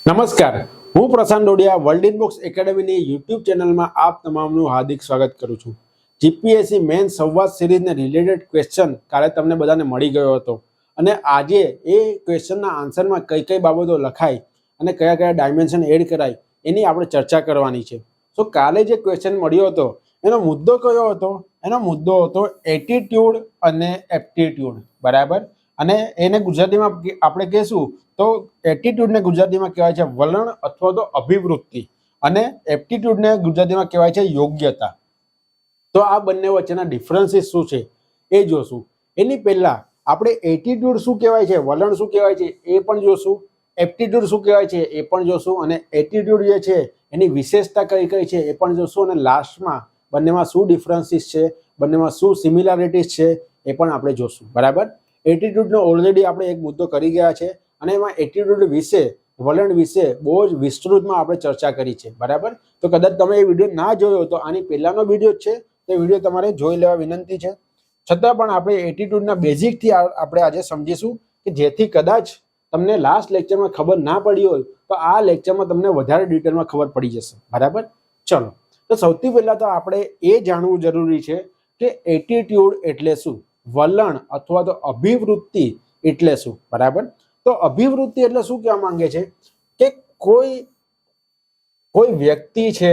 નમસ્કાર, હું પ્રશાંત Dodiya world inbox એકેડેમીની YouTube ચેનલમાં આપ તમામનું હાર્દિક સ્વાગત કરું છું. જીપીએસસી મેન સંવાદ સિરીઝને રિલેટેડ ક્વેશ્ચન કાલે તમને બધાને મળી ગયો હતો અને આજે એ ક્વેશ્ચનના આન્સરમાં કઈ કઈ બાબતો લખાય અને કયા કયા ડાયમેન્શન એડ કરાય એની આપણે ચર્ચા કરવાની છે. તો કાલે જે ક્વેશ્ચન મળ્યો હતો એનો મુદ્દો કયો હતો? એનો મુદ્દો હતો એટીટ્યુડ અને એપ્ટિટ્યુડ, બરાબર. અને એને ગુજરાતીમાં આપણે કહેશું તો એટીટ્યુડને ગુજરાતીમાં કહેવાય છે વલણ અથવા તો અભિવૃત્તિ, અને એપ્ટિટ્યુડને ગુજરાતીમાં કહેવાય છે યોગ્યતા. તો આ બંને વચ્ચેના ડિફરન્સીસ શું છે એ જોશું. એની પહેલા આપણે એટીટ્યુડ શું કહેવાય છે, વલણ શું કહેવાય છે એ પણ જોશું, એપ્ટિટ્યુડ શું કહેવાય છે એ પણ જોશું, અને એટીટ્યુડ જે છે એની વિશેષતા કઈ કઈ છે એ પણ જોશું, અને લાસ્ટમાં બંનેમાં શું ડિફરન્સીસ છે, બંનેમાં શું સિમિલારિટીઝ છે એ પણ આપણે જોશું, બરાબર. એટીટ્યુડનો ઓલરેડી આપણે એક મુદ્દો કરી ગયા છે અને એમાં એટીટ્યુડ વિશે, વલણ વિશે બહુ જ વિસ્તૃતમાં આપણે ચર્ચા કરી છે, બરાબર. તો કદાચ તમે એ વિડીયો ના જોયો તો આની પહેલાનો વિડીયો છે, તે વિડીયો તમારે જોઈ લેવા વિનંતી છે. છતાં પણ આપણે એટીટ્યુડના બેઝિકથી આપણે આજે સમજીશું કે જેથી કદાચ તમને લાસ્ટ લેક્ચરમાં ખબર ના પડી હોય તો આ લેક્ચરમાં તમને વધારે ડિટેલમાં ખબર પડી જશે, બરાબર. ચલો, તો સૌથી પહેલા તો આપણે એ જાણવું જરૂરી છે કે એટીટ્યુડ એટલે શું, વલણ અથવા તો અભિવૃત્તિ એટલે શું, બરાબર. તો અભિવૃત્તિ એટલે શું કહેવા માંગે છે કે કોઈ વ્યક્તિ છે,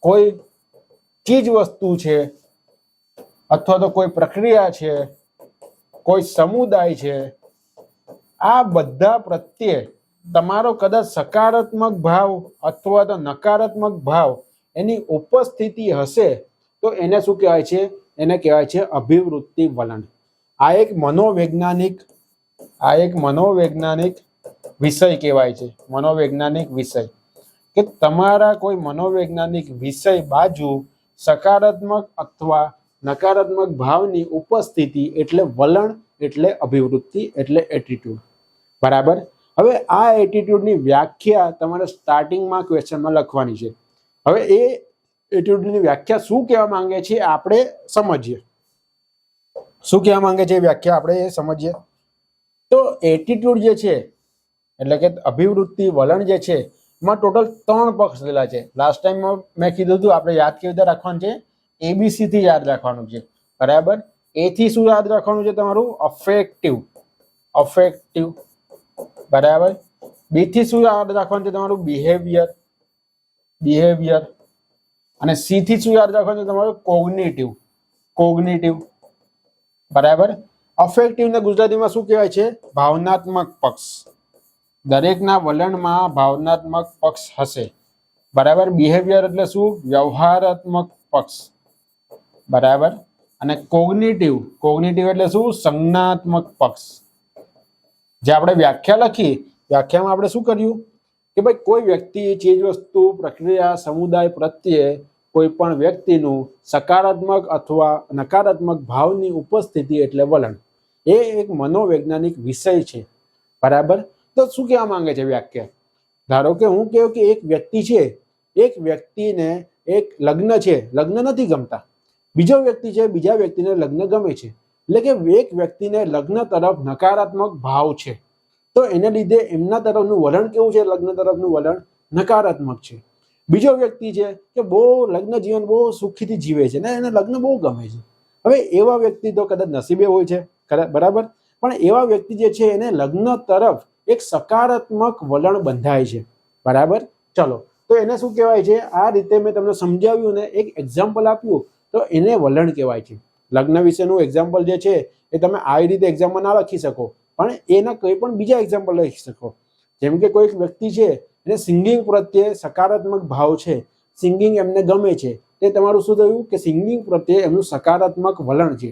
કોઈ ચીજ વસ્તુ છે, અથવા તો કોઈ પ્રક્રિયા છે, કોઈ સમુદાય છે, આ બધા પ્રત્યે તમારો કદાચ સકારાત્મક ભાવ અથવા તો નકારાત્મક ભાવ એની ઉપસ્થિતિ હશે તો એને શું કહેવાય છે? એને કહેવાય છે અભિવૃત્તિ વલણ. આ એક મનોવૈજ્ઞાનિક વિષય કહેવાય છે, મનોવૈજ્ઞાનિક વિષય, કે તમારા કોઈ મનોવૈજ્ઞાનિક વિષય બાજુ સકારાત્મક અથવા નકારાત્મક ભાવની ઉપસ્થિતિ એટલે વલણ, એટલે અભિવૃત્તિ, એટલે એટીટ્યુડ, બરાબર. હવે આ એટીટ્યુડની વ્યાખ્યા તમારે સ્ટાર્ટિંગમાં ક્વેશ્ચનમાં લખવાની છે. હવે એ એટીટ્યુડની વ્યાખ્યા શું કહેવા માંગે છે આપણે સમજીએ. શું કહેવા માંગે છે એ વ્યાખ્યા આપણે સમજીએ. તો એટીટ્યુડ જે છે એટલે કે અભિવૃત્તિ વલણ જે છે એમાં ટોટલ 3 પક્ષ લેલા છે. લાસ્ટ ટાઈમ મેં કીધું હતું આપણે યાદ કેવી રીતે રાખવાનું છે, એબીસી થી યાદ રાખવાનું છે, બરાબર. એ થી શું યાદ રાખવાનું છે તમારું? અફેક્ટિવ, બરાબર. બી થી શું યાદ રાખવાનું છે તમારું? બિહેવિયર. અને સી થી શું યાદ રાખવાનું છે તમારું? કોગ્નિટિવ, બરાબર. અફેક્ટિવ ને ગુજરાતીમાં શું કહેવાય છે? ભાવનાત્મક પક્ષ. દરેકના વલણમાં ભાવનાત્મક પક્ષ હશે, બરાબર. બિહેવિયર એટલે શું? વ્યવહારાત્મક પક્ષ, બરાબર. અને કોગ્નિટિવ એટલે શું? સંજ્ઞાત્મક પક્ષ. જે આપણે વ્યાખ્યા લખી, વ્યાખ્યામાં આપણે શું કર્યું કે ભાઈ કોઈ વ્યક્તિ, ચીજ વસ્તુ, પ્રક્રિયા, સમુદાય પ્રત્યે કોઈ પણ વ્યક્તિનું સકારાત્મક અથવા નકારાત્મક ભાવની ઉપસ્થિતિ એટલે વલણ. એ એક મનોવૈજ્ઞાનિક વિષય છે, બરાબર. તો શું કહેવા માંગે છે વ્યાખ્યા? ધારો કે હું કહું કે એક વ્યક્તિ છે, એક વ્યક્તિને એક લગ્ન છે, લગ્ન નથી ગમતા. બીજો વ્યક્તિ છે, બીજા વ્યક્તિને લગ્ન ગમે છે. એટલે કે એક વ્યક્તિને લગ્ન તરફ નકારાત્મક ભાવ છે, તો એને લીધે એમના તરફનું વલણ કેવું છે? લગ્ન તરફનું વલણ નકારાત્મક છે. બીજો વ્યક્તિ છે કે બહુ લગ્ન જીવન બહુ સુખીથી જીવે છે ને એને લગ્ન બહુ ગમે છે. હવે એવા વ્યક્તિ તો કદાચ નસીબે હોય છે, બરાબર, પણ એવા વ્યક્તિ જે છે એને લગ્ન તરફ એક સકારાત્મક વલણ બંધાય છે, બરાબર. ચલો, તો એને શું કહેવાય છે? આ રીતે મેં તમને સમજાવ્યું ને એક એક્ઝામ્પલ આપ્યું તો એને વલણ કહેવાય છે. લગ્ન વિશેનું એક્ઝામ્પલ જે છે એ તમે આવી રીતે એક્ઝામમાં ના લખી શકો, પણ એના કોઈ પણ બીજા એક્ઝામ્પલ લખી શકો. જેમ કે કોઈ વ્યક્તિ છે એને સિંગિંગ પ્રત્યે સકારાત્મક ભાવ છે, સિંગિંગ એમને ગમે છે, તે તમારું શું થયું કે સિંગિંગ પ્રત્યે એમનું સકારાત્મક વલણ છે.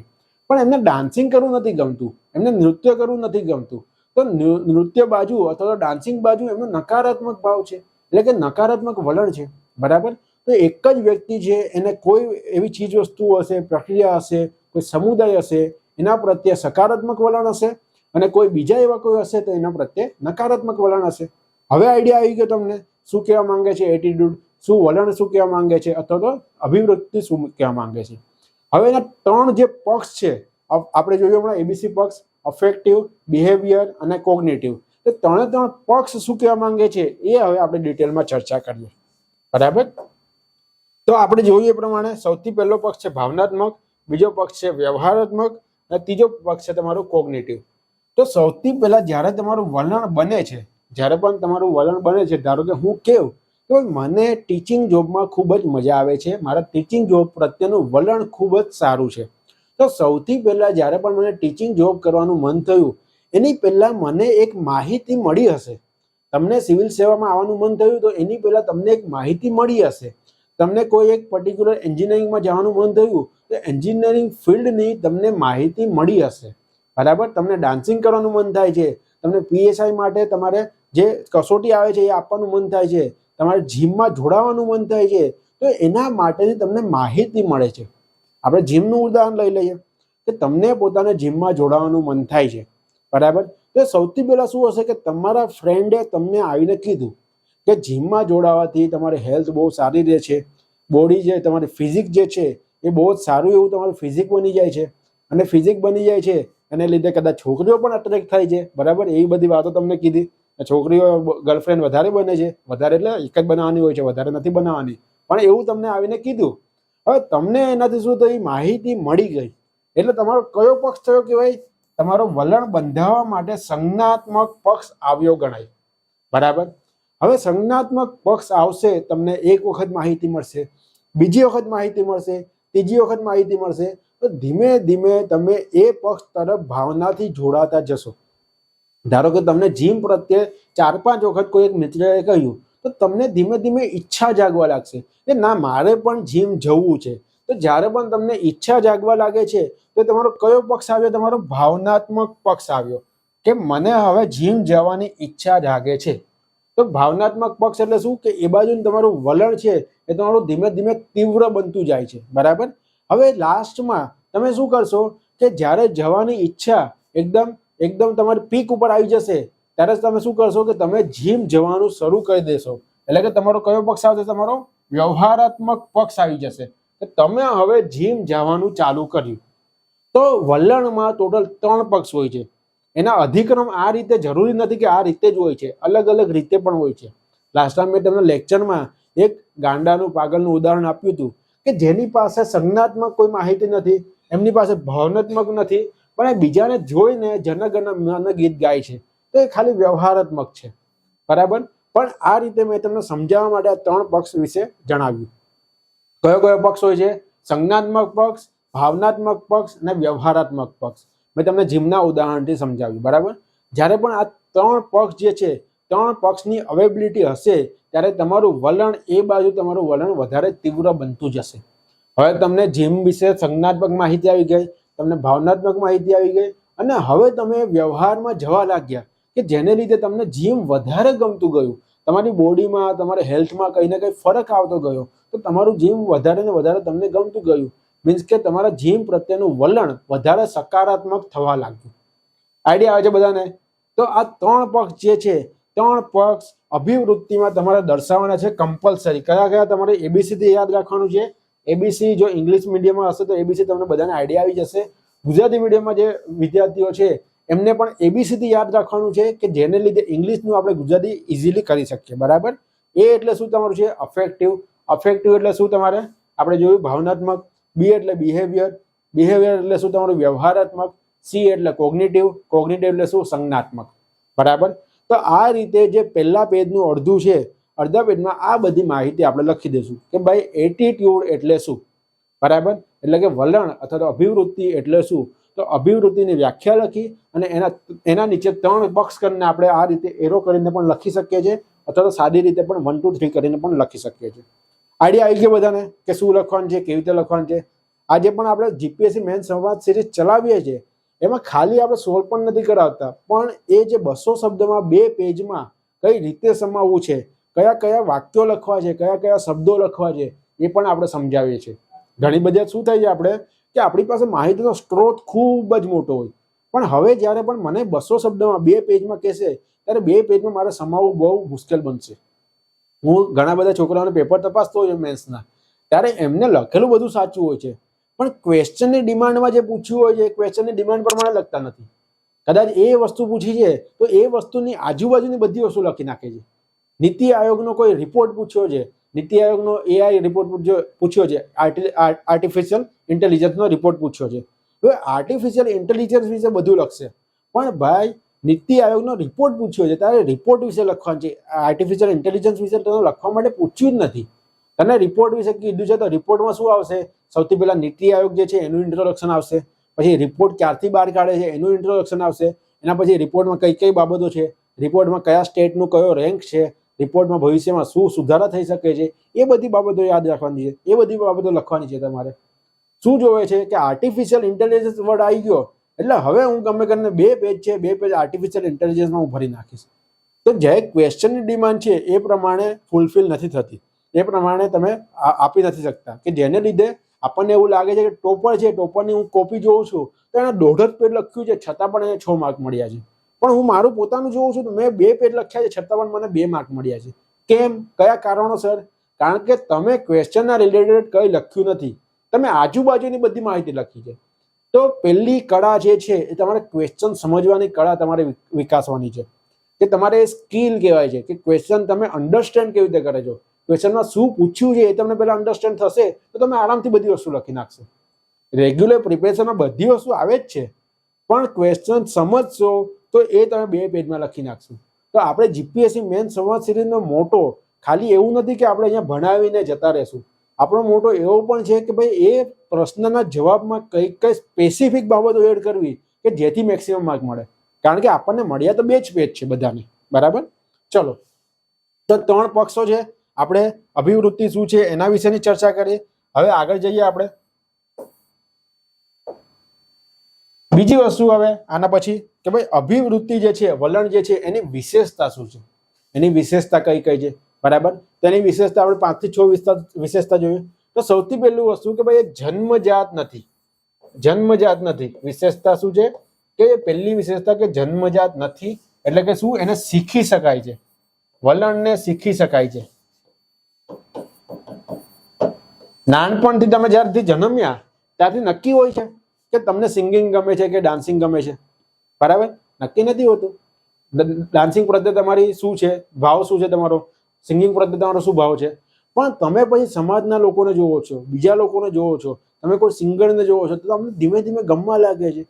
પણ એમને ડાન્સિંગ કરવું નથી ગમતું, એમને નૃત્ય કરવું નથી ગમતું, તો નૃત્ય બાજુ અથવા તો ડાન્સિંગ બાજુ એમનો નકારાત્મક ભાવ છે, એટલે કે નકારાત્મક વલણ છે, બરાબર. તો એક જ વ્યક્તિ છે એને કોઈ એવી ચીજ વસ્તુ હશે, પ્રક્રિયા હશે, કોઈ સમુદાય હશે, એના પ્રત્યે સકારાત્મક વલણ હશે, અને કોઈ બીજા એવા કોઈ હશે તો એના પ્રત્યે નકારાત્મક વલણ હશે. હવે આઈડિયા આવી ગયો તમને શું કહેવા માંગે છે એટીટ્યુડ, શું વલણ શું કહેવા માંગે છે, અથવા તો અભિવૃત્તિ શું કહેવા માંગે છે. હવે એના 3 જે પક્ષ છે આપણે જોયું હમણાં, એબીસી પક્ષ, અફેક્ટિવ, બિહેવિયર અને કોગ્નિટિવ. તો તો ત્રણે ત્રણ પક્ષ શું કહેવા માંગે છે એ હવે આપણે ડિટેલમાં ચર્ચા કરીએ, બરાબર. તો આપણે જોઈએ એ પ્રમાણે સૌથી પહેલો પક્ષ છે ભાવનાત્મક, બીજો પક્ષ છે વ્યવહારાત્મક અને ત્રીજો પક્ષ છે તમારો કોગ્નિટિવ. તો સૌથી પહેલા જ્યારે તમારું વલણ બને છે, જ્યારે પણ તમારું વલણ બને છે, ધારો કે હું કેવું કે મને ટીચિંગ જોબમાં ખૂબ જ મજા આવે છે, મારા ટીચિંગ જોબ પ્રત્યેનું વલણ ખૂબ જ સારું છે. તો સૌથી પહેલા જ્યારે પણ મને ટીચિંગ જોબ કરવાનું મન થયું એની પહેલા મને એક માહિતી મળી હશે. તમને સિવિલ સેવામાં આવવાનું મન થયું તો એની પહેલા તમને એક માહિતી મળી હશે. તમને કોઈ એક પર્ટિક્યુલર એન્જિનિયરિંગમાં જવાનું મન થયું તો એન્જિનિયરિંગ ફિલ્ડની તમને માહિતી મળી હશે, બરાબર. તમને ડાન્સિંગ કરવાનું મન થાય છે, તમને PSI માટે તમારે જે કસોટી આવે છે એ આપવાનું મન થાય છે, તમારે જીમમાં જોડાવાનું મન થાય છે, તો એના માટેની તમને માહિતી મળે છે. આપણે જીમનું ઉદાહરણ લઈ લઈએ કે તમને પોતાને જીમમાં જોડાવાનું મન થાય છે, બરાબર. તો સૌથી પહેલા શું હશે કે તમારા ફ્રેન્ડે તમને આવીને કીધું કે જીમમાં જોડાવાથી તમારી હેલ્થ બહુ સારી રહે છે, બોડી જે તમારી ફિઝિક જે છે એ બહુ જ સારું એવું તમારું ફિઝિક બની જાય છે, અને ફિઝિક બની જાય છે એને લીધે કદાચ છોકરીઓ પણ અટ્રેક્ટ થાય છે, બરાબર. એવી બધી વાતો તમને કીધી. છોકરીઓ ગર્લફ્રેન્ડ વધારે બને છે, વધારે એટલે એક જ બનાવવાની હોય છે, વધારે નથી બનાવવાની, પણ એવું તમને આવીને કીધું. હવે તમને એનાથી શું થયું, માહિતી મળી ગઈ, એટલે તમારો કયો પક્ષ થયો કે ભાઈ તમારો વલણ બંધાવવા માટે સંજ્ઞાત્મક પક્ષ આવ્યો ગણાય, બરાબર. હવે સંજ્ઞાત્મક પક્ષ આવશે, તમને એક વખત માહિતી મળશે, બીજી વખત માહિતી મળશે, ત્રીજી વખત માહિતી મળશે, તો ધીમે ધીમે તમે એ પક્ષ તરફ ભાવનાથી જોડાતા જશો. ધારો કે તમને જીમ પ્રત્યે 4-5 વખત કોઈ એક મિત્રએ કહ્યું તો તમને ધીમે ધીમે ઈચ્છા જાગવા લાગશે કે ના મારે પણ જીમ જવું છે. તો જ્યારે પણ તમને ઈચ્છા જાગવા લાગે છે તો તમારો કયો પક્ષ આવ્યો, તમારો ભાવનાત્મક પક્ષ આવ્યો કે મને હવે જીમ જવાની ઈચ્છા જાગે છે. તો ભાવનાત્મક પક્ષ એટલે શું કે એ બાજુ તમારું વલણ છે એ તમારું ધીમે ધીમે તીવ્ર બનતું જાય છે, બરાબર. હવે લાસ્ટમાં તમે શું કરશો કે જ્યારે જવાની ઈચ્છા એકદમ તમારી પીક ઉપર આવી જશે ત્યારે તમે શું કરશો કે તમે જીમ જવાનું શરૂ કરી દેશો. એટલે કે તમારો કયો પક્ષ આવશે, તમારો વ્યવહારાત્મક પક્ષ આવી જશે. તમે હવે જીમ જવાનું ચાલુ કર્યું. તો વલણમાં ટોટલ 3 પક્ષ હોય છે. એના અધિક્રમ આ રીતે જરૂરી નથી કે આ રીતે જ હોય છે, અલગ અલગ રીતે પણ હોય છે. લાસ્ટ ટાઈમ મેં તમને લેક્ચરમાં એક ગાંડાનું પાગલનું ઉદાહરણ આપ્યું હતું કે જેની પાસે સંજ્ઞાત્મક કોઈ માહિતી નથી, એમની પાસે ભાવનાત્મક નથી, પણ એ બીજાને જોઈને જનગણ મન ગીત ગાય છે, તો એ ખાલી વ્યવહારાત્મક છે, બરાબર. પણ આ રીતે મેં તમને સમજાવવા માટે આ 3 પક્ષ વિશે જણાવ્યું. કયો કયો પક્ષ હોય છે, સંજ્ઞાત્મક પક્ષ, ભાવનાત્મક પક્ષ અને વ્યવહારાત્મક પક્ષ. મેં તમને જીમના ઉદાહરણથી સમજાવ્યું, બરાબર. જ્યારે પણ આ 3 પક્ષ જે છે, 3 પક્ષની અવેબિલિટી હશે ત્યારે તમારું વલણ એ બાજુ તમારું વલણ વધારે તીવ્ર બનતું જશે. હવે તમને જીમ વિશે સંજ્ઞાત્મક માહિતી આવી ગઈ, તમને ભાવનાત્મક માહિતી આવી ગઈ, અને હવે તમે વ્યવહારમાં જવા લાગ્યા કે જેને લીધે તમને જીમ વધારે ગમતું ગયું, તમારી બોડીમાં તમારા હેલ્થમાં કંઈ ને કંઈ ફરક આવતો ગયો, તો તમારું જીમ વધારે ને વધારે તમને ગમતું ગયું. મીન્સ કે તમારા જીમ પ્રત્યેનું વલણ વધારે સકારાત્મક થવા લાગ્યું. આઈડિયા આવે છે બધાને? તો આ 3 પક્ષ જે છે, 3 પક્ષ અભિવૃત્તિમાં તમારે દર્શાવવાના છે કમ્પલસરી. કયા કયા તમારે એબીસી યાદ રાખવાનું છે. એબીસી જો ઇંગ્લિશ મીડિયમમાં હશે તો એબીસી તમને બધાને આઈડિયા આવી જશે. ગુજરાતી મીડિયમમાં જે વિદ્યાર્થીઓ છે એમને પણ એબીસીથી યાદ રાખવાનું છે કે જેને લીધે ઇંગ્લિશનું આપણે ગુજરાતી ઇઝીલી કરી શકીએ, બરાબર. એ એટલે શું તમારું છે, અફેક્ટિવ. અફેક્ટિવ એટલે શું તમારે આપણે જોયું ભાવનાત્મક. બી એટલે બિહેવિયર. બિહેવિયર એટલે શું તમારું વ્યવહારાત્મક. સી એટલે કોગ્નિટિવ. કોગ્નિટિવ એટલે શું, સંજ્ઞાત્મક, બરાબર. તો આ રીતે જે પહેલા પેજનું અડધું છે, અડધા પેજમાં આ બધી માહિતી આપણે લખી દઈશું કે ભાઈ એટીટ્યુડ એટલે શું, બરાબર. એટલે કે વલણ અથવા તો અભિવૃત્તિ એટલે શું. તો અભિવૃત્તિની વ્યાખ્યા લખી અને એના નીચે 3 પક્ષ કરીને આપણે આ રીતે એરો કરીને પણ લખી શકીએ છીએ, અથવા તો સાદી રીતે પણ 1 2 3 કરીને પણ લખી શકીએ છીએ. આઈડિયા આવી ગયો બધાને કે શું લખવાનું છે, કેવી રીતે લખવાનું છે. આજે પણ આપણે જીપીએસસી મેન સંવાદ સિરીઝ ચલાવીએ છીએ એમાં ખાલી આપણે સોલ્વ પણ નથી કરાવતા, પણ એ જે 200 શબ્દમાં 2 પેજમાં કઈ રીતે સમાવવું છે, કયા કયા વાક્યો લખવા છે, કયા કયા શબ્દો લખવા છે, એ પણ આપણે સમજાવીએ છીએ. ઘણી બધી શું થાય છે આપણે કે આપણી પાસે માહિતીનો સ્ત્રોત ખૂબ જ મોટો હોય, પણ હવે જ્યારે પણ મને 200 શબ્દમાં 2 પેજમાં કહેશે ત્યારે 2 પેજમાં મારે સમાવવું બહુ મુશ્કેલ બનશે. હું ઘણા બધા છોકરાઓને પેપર તપાસતો હોય મેથ્સના, ત્યારે એમને લખેલું બધું સાચું હોય છે, પણ ક્વેશ્ચનની ડિમાન્ડમાં જે પૂછ્યું હોય છે એ ક્વેશ્ચનની ડિમાન્ડ પ્રમાણે લખતા નથી. કદાચ એ વસ્તુ પૂછી છે તો એ વસ્તુની આજુબાજુની બધી વસ્તુ લખી નાખે છે. નીતિ આયોગનો કોઈ રિપોર્ટ પૂછ્યો છે, નીતિ આયોગનો AI રિપોર્ટ પૂછ્યો છે, આર્ટિફિશિયલ ઇન્ટેલિજન્સનો રિપોર્ટ પૂછ્યો છે. હવે આર્ટિફિશિયલ ઇન્ટેલિજન્સ વિશે બધું લખશે, પણ ભાઈ નીતિ આયોગનો રિપોર્ટ પૂછ્યો છે તારે રિપોર્ટ વિશે લખવાનું છે. આર્ટિફિશિયલ ઇન્ટેલિજન્સ વિશે તને લખવા માટે પૂછ્યું જ નથી, તને રિપોર્ટ વિશે કીધું છે. તો રિપોર્ટમાં શું આવશે? સૌથી પહેલા નીતિ આયોગ જે છે એનું ઇન્ટ્રોડક્શન આવશે, પછી રિપોર્ટ ક્યારથી બહાર કાઢે છે એનું ઇન્ટ્રોડક્શન આવશે, એના પછી રિપોર્ટમાં કઈ કઈ બાબતો છે, રિપોર્ટમાં કયા સ્ટેટનું કયો રેન્ક છે, રિપોર્ટમાં ભવિષ્યમાં શું સુધારા થઈ શકે છે, એ બધી બાબતો યાદ રાખવાની છે, એ બધી બાબતો લખવાની છે. તમારે શું જોવે છે કે આર્ટિફિશિયલ ઇન્ટેલિજન્સ વર્ડ આવી ગયો એટલે હવે હું ગમે કરીને 2 પેજ છે, 2 પેજ આર્ટિફિશિયલ ઇન્ટેલિજન્સમાં હું ભરી નાખીશ. તો જે ક્વેશ્ચનની ડિમાન્ડ છે એ પ્રમાણે ફૂલફિલ નથી થતી, એ પ્રમાણે તમે આપી નથી શકતા, કે જેને લીધે આપણને એવું લાગે છે કે ટોપર છે, ટોપરની હું કોપી જોઉં છું તો એને 1.5 પેજ લખ્યું છે છતાં પણ એને 6 માર્ક મળ્યા છે. પણ હું મારું પોતાનું જોઉં છું તો મેં 2 પેજ લખ્યા છે છતાં પણ મને 2 માર્ક મળ્યા છે. કેમ? કયા કારણોસર? કારણ કે તમે ક્વેશ્ચનના રિલેટેડ કંઈ લખ્યું નથી, તમે આજુબાજુની બધી માહિતી લખી છે. તો પહેલી કળા જે છે એ તમારે ક્વેશ્ચન સમજવાની કળા તમારે વિકાસવાની છે, કે તમારે સ્કિલ કહેવાય છે કે ક્વેશ્ચન તમે અન્ડરસ્ટેન્ડ કેવી રીતે કરે છો, ક્વેશ્ચનમાં શું પૂછ્યું છે એ તમને પહેલા અન્ડરસ્ટેન્ડ થશે તો તમે આરામથી બધી વસ્તુ લખી નાખશો. રેગ્યુલર પ્રિપેરેશનમાં બધી વસ્તુ આવે જ છે, પણ ક્વેશ્ચન સમજશો તો એ તમે 2 પેજમાં લખી નાખશો. તો આપણે જીપીએસસી મેન સંવાદ સિરીઝનો મોટો ખાલી એવું નથી કે આપણે અહીંયા ભણાવીને જતા રહેશું. આપણો મોટો એવો પણ છે કે ભાઈ એ પ્રશ્નના જવાબમાં કઈ સ્પેસિફિક બાબતો એડ કરવી કે જેથી મેક્સિમમ માર્ક મળે. કારણ કે આપણને મળ્યા તો 2 જ પેજ છે બધાને, બરાબર? ચલો, તો 3 પક્ષો છે. આપણે અભિવૃત્તિ શું છે એના વિશેની ચર્ચા કરીએ. હવે આગળ જઈએ આપણે બીજી વસ્તુ. હવે આના પછી કે ભાઈ અભિવૃત્તિ જે છે, વલણ જે છે એની વિશેષતા શું છે, એની વિશેષતા કઈ કઈ છે, બરાબર? તેની વિશેષતા આપણે 5 થી 6 વિશેષતા જોઈએ. તો સૌથી પહેલું વસ્તુ કે ભાઈ એ જન્મજાત નથી, જન્મજાત નથી. વિશેષતા શું છે કે પહેલી વિશેષતા કે જન્મજાત નથી, એટલે કે શું? એને શીખી શકાય છે, વલણને શીખી શકાય છે. નાનપણથી તમે જ્યારથી જન્મ્યા ત્યારથી નક્કી હોય છે કે તમને સિંગિંગ ગમે છે કે ડાન્સિંગ ગમે છે, બરાબર? નક્કી નથી હોતું. ડાન્સિંગ પ્રત્યે તમારી શું છે ભાવ, શું છે તમારો, સિંગિંગ પ્રત્યે તમારો શું ભાવ છે. પણ તમે પછી સમાજના લોકોને જોવો છો, બીજા લોકોને જોવો છો, તમે કોઈ સિંગરને જોવો છો તો તમને ધીમે ધીમે ગમવા લાગે છે,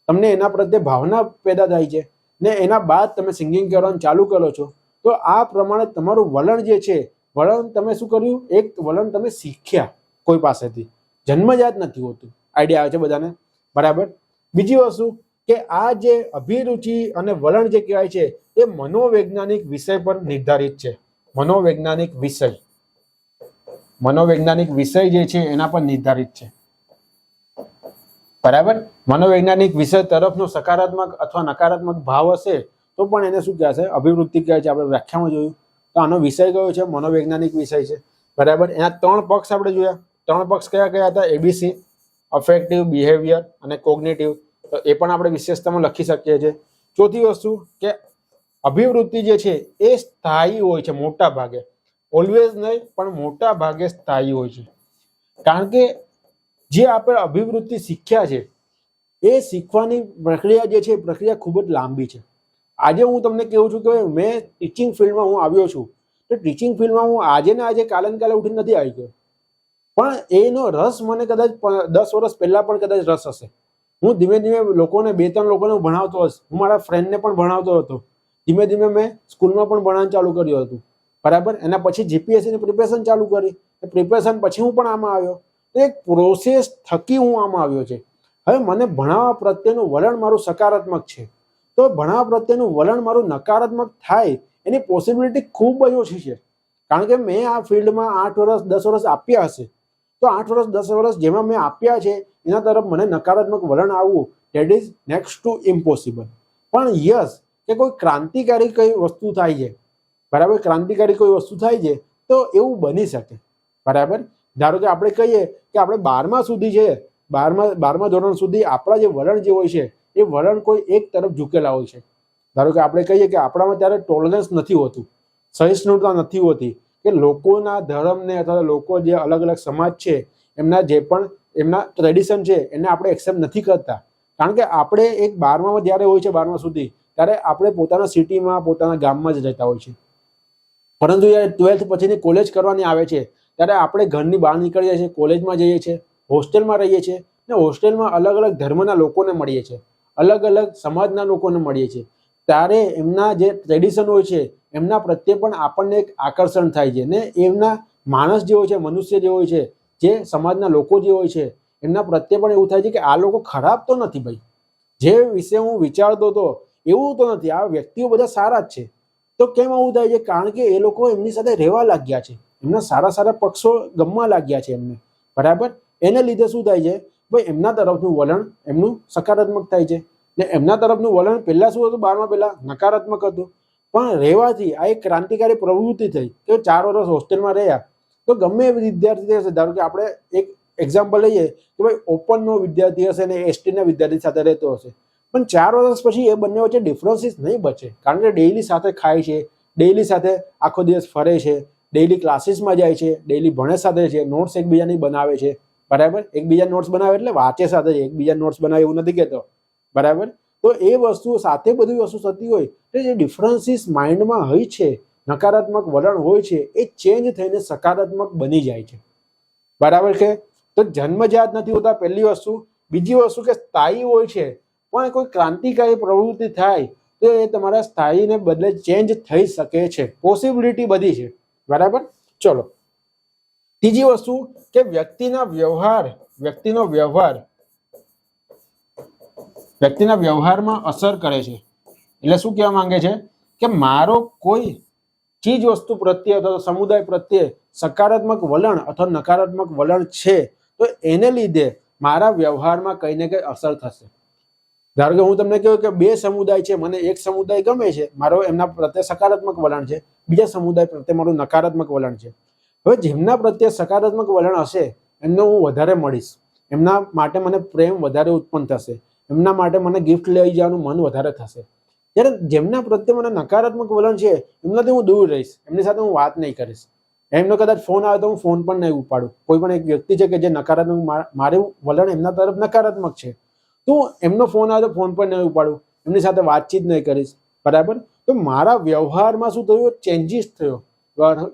તમને એના પ્રત્યે ભાવના પેદા થાય છે ને એના બાદ તમે સિંગિંગ કરવાનું ચાલુ કરો છો. તો આ પ્રમાણે તમારું વલણ જે છે, વલણ તમે શું કર્યું? એક વલણ તમે શીખ્યા કોઈ પાસેથી, જન્મજાત નથી હોતું. આઈડિયા આવે છે બધાને, બરાબર? બીજી વસ્તુ કે આ જે અભિરુચિ અને વલણ જે કહેવાય છે એ મનોવૈજ્ઞાનિક વિષય પર નિર્ધારિત છે. મનોવૈજ્ઞાનિક વિષય, મનોવૈજ્ઞાનિક વિષય જે છે એના પર નિર્ધારિત છે, બરાબર? મનોવૈજ્ઞાનિક વિષય તરફનો સકારાત્મક અથવા નકારાત્મક ભાવ હશે તો પણ એને શું કહેવાશે? અભિવૃત્તિ કહેવાય છે. આપણે વ્યાખ્યામાં જોયું તો આનો વિષય કયો છે? મનોવૈજ્ઞાનિક વિષય છે, બરાબર? એના 3 પક્ષ આપણે જોયા. 3 પક્ષ કયા કયા હતા? ABC, અફેક્ટિવ, બિહેવિયર અને કોગ્નિટિવ. તો એ પણ આપણે વિશેષતામાં લખી શકીએ છીએ. ચોથી વસ્તુ કે અભિવૃત્તિ જે છે એ સ્થાયી હોય છે મોટા ભાગે, ઓલવેઝ નહીં પણ મોટા ભાગે સ્થાયી હોય છે. કારણ કે જે આપણે અભિવૃત્તિ શીખ્યા છે એ શીખવાની પ્રક્રિયા જે છે પ્રક્રિયા ખૂબ જ લાંબી છે. આજે હું તમને કહું છું કે મેં ટીચિંગ ફિલ્ડમાં હું આવ્યો છું, તો ટીચિંગ ફિલ્ડમાં હું આજે ને આજે કાલે ને કાલે ઉઠીને નથી આવી ગયો, પણ એનો રસ મને કદાચ 10 વર્ષ પહેલા પણ કદાચ રસ હશે. હું ધીમે ધીમે લોકોને 2-3 લોકોને ભણાવતો હશે, હું મારા ફ્રેન્ડને પણ ભણાવતો હતો. ધીમે ધીમે મેં સ્કૂલમાં પણ ભણાવવાનું ચાલુ કર્યું હતું, બરાબર? એના પછી જીપીએસસીની પ્રિપેરેશન ચાલુ કરી, પ્રિપેરેશન પછી હું પણ આમાં આવ્યો. તો એક પ્રોસેસ થકી હું આમાં આવ્યો છે. હવે મને ભણાવવા પ્રત્યેનું વલણ મારું સકારાત્મક છે, તો ભણાવવા પ્રત્યેનું વલણ મારું નકારાત્મક થાય એની પોસિબિલિટી ખૂબ જ ઓછી છે. કારણ કે મેં આ ફિલ્ડમાં 8 વર્ષ 10 વર્ષ આપ્યા હશે, તો 8 વર્ષ 10 વર્ષ જેમાં મેં આપ્યા છે એના તરફ મને નકારાત્મક વલણ આવવું that is next to impossible. પણ યસ, કે કોઈ ક્રાંતિકારી કઈ વસ્તુ થાય છે, બરાબર? ક્રાંતિકારી કોઈ વસ્તુ થાય છે તો એવું બની શકે, બરાબર? ધારો કે આપણે કહીએ કે આપણે 12મા સુધી છે, 12મા ધોરણ સુધી આપણા જે વલણ જે હોય છે એ વલણ કોઈ એક તરફ ઝૂકેલા હોય છે. ધારો કે આપણે કહીએ કે આપણામાં ત્યારે ટોલરન્સ નથી હોતું, સહિષ્ણુતા નથી હોતી, કે લોકોના ધર્મને અથવા લોકો જે અલગ અલગ સમાજ છે એમના જે પણ એમના ટ્રેડિશન છે એને આપણે એક્સેપ્ટ નથી કરતા. કારણ કે આપણે એક 12માં જ્યારે હોય છે 12મા સુધી ત્યારે આપણે પોતાના સિટીમાં પોતાના ગામમાં જ રહેતા હોય છે, પરંતુ જ્યારે 12th પછીની કોલેજ કરવાની આવે છે ત્યારે આપણે ઘરની બહાર નીકળીએ છીએ, કોલેજમાં જઈએ છીએ, હોસ્ટેલમાં રહીએ છીએ ને હોસ્ટેલમાં અલગ અલગ ધર્મના લોકોને મળીએ છીએ, અલગ અલગ સમાજના લોકોને મળીએ છીએ, ત્યારે એમના જે ટ્રેડિશન હોય છે એમના પ્રત્યે પણ આપણને એક આકર્ષણ થાય છે ને એમના માણસ જે હોય છે, મનુષ્ય જે હોય છે, જે સમાજના લોકો જે હોય છે એમના પ્રત્યે પણ એવું થાય છે કે આ લોકો ખરાબ તો નથી ભાઈ, જે વિશે હું વિચારતો હતો એવું તો નથી, આ વ્યક્તિઓ બધા સારા જ છે. તો કેમ આવું થાય છે? કારણ કે એ લોકો એમની સાથે રહેવા લાગ્યા છે, એમના સારા સારા પક્ષો ગમવા લાગ્યા છે એમને, બરાબર. એને લીધે શું થાય છે ભાઈ, એમના તરફનું વલણ એમનું સકારાત્મક થાય છે ને એમના તરફનું વલણ પહેલા શું હતું, 12મા પહેલા નકારાત્મક હતું, પણ રહેવાથી આ એક ક્રાંતિકારી પ્રવૃત્તિ થઈ કે 4 વર્ષ હોસ્ટેલમાં રહ્યા તો ગમે એ વિદ્યાર્થી હશે, ધારો કે આપણે એક એક્ઝામ્પલ લઈએ કે ભાઈ ઓપનનો વિદ્યાર્થી હશે ને એસટીના વિદ્યાર્થી સાથે રહેતો હશે, પણ 4 વર્ષ પછી એ બંને વચ્ચે ડિફરન્સીસ નહીં બચે, કારણ કે ડેઈલી સાથે ખાય છે, ડેઈલી સાથે આખો દિવસ ફરે છે, ડેઈલી ક્લાસીસમાં જાય છે, ડેઈલી ભણે સાથે છે, નોટ્સ એકબીજાની બનાવે છે, બરાબર. એકબીજા નોટ્સ બનાવે એટલે વાંચે સાથે છે, એકબીજા નોટ્સ બનાવે એવું નથી કહેતો, બરાબર. તો એ વસ્તુ સાથે બધી વસ્તુ થતી હોય તો જે ડિફરન્સીસ માઇન્ડમાં હોય છે, નકારાત્મક વલણ હોય છે, એ ચેન્જ થઈને સકારાત્મક બની જાય છે, બરાબર છે. તો જન્મજાત નથી હોતા પહેલી વસ્તુ. બીજી વસ્તુ કે સ્થાયી હોય છે, પણ કોઈ ક્રાંતિકારી પ્રવૃત્તિ થાય તો એ તમારા સ્થાયીને બદલે ચેન્જ થઈ શકે છે, પોસિબિલિટી બધી છે, બરાબર. ચલો, ત્રીજી વસ્તુ કે વ્યક્તિના વ્યવહારમાં અસર કરે છે. એટલે શું કહેવા માંગે છે કે મારો કોઈ ચીજ વસ્તુ પ્રત્યે અથવા સમુદાય પ્રત્યે સકારાત્મક વલણ અથવા નકારાત્મક વલણ છે તો એને લીધે મારા વ્યવહારમાં કંઈ ને કંઈ અસર થશે. ધારો કે હું તમને કહ્યું કે 2 સમુદાય છે, મને એક સમુદાય ગમે છે, મારો એમના પ્રત્યે સકારાત્મક વલણ છે, બીજા સમુદાય પ્રત્યે મારું નકારાત્મક વલણ છે. હવે જેમના પ્રત્યે સકારાત્મક વલણ હશે એમને હું વધારે મળીશ, એમના માટે મને પ્રેમ વધારે ઉત્પન્ન થશે, એમના માટે મને ગિફ્ટ લઈ જવાનું મન વધારે થશે. જ્યારે જેમના પ્રત્યે મને નકારાત્મક વલણ છે એમનાથી હું દૂર રહીશ, એમની સાથે હું વાત નહીં કરીશ, એમનો કદાચ ફોન આવે તો હું ફોન પણ નહીં ઉપાડું. કોઈ પણ એક વ્યક્તિ છે કે જે નકારાત્મક, મારું વલણ એમના તરફ નકારાત્મક છે તો એમનો ફોન આવે તો ફોન પણ નહીં ઉપાડું, એમની સાથે વાતચીત નહીં કરીશ, બરાબર. તો મારા વ્યવહારમાં શું થયું? ચેન્જીસ થયો.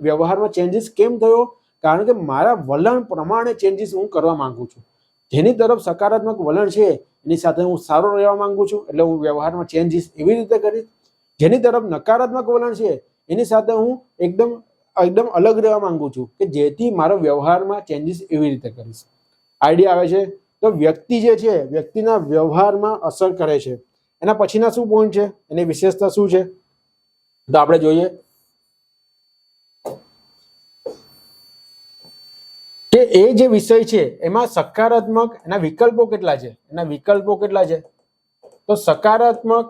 વ્યવહારમાં ચેન્જીસ કેમ થયો? કારણ કે મારા વલણ પ્રમાણે ચેન્જીસ હું કરવા માંગુ છું. જેની તરફ સકારાત્મક વલણ છે એની સાથે હું સારો રહેવા માંગુ છું એટલે હું વ્યવહારમાં ચેન્જીસ એવી રીતે કરીશ. જેની તરફ નકારાત્મક વલણ છે એની સાથે હું એકદમ અલગ રહેવા માંગુ છું કે જેથી મારો વ્યવહારમાં ચેન્જીસ એવી રીતે કરીશ. આઈડિયા આવે છે? તો વ્યક્તિ જે છે વ્યક્તિના વ્યવહારમાં અસર કરે છે. એના પછીના શું પોઈન્ટ છે, એની વિશેષતા શું છે તો આપણે જોઈએ કે એ જે વિષય છે એમાં સકારાત્મક એના વિકલ્પો કેટલા છે, તો સકારાત્મક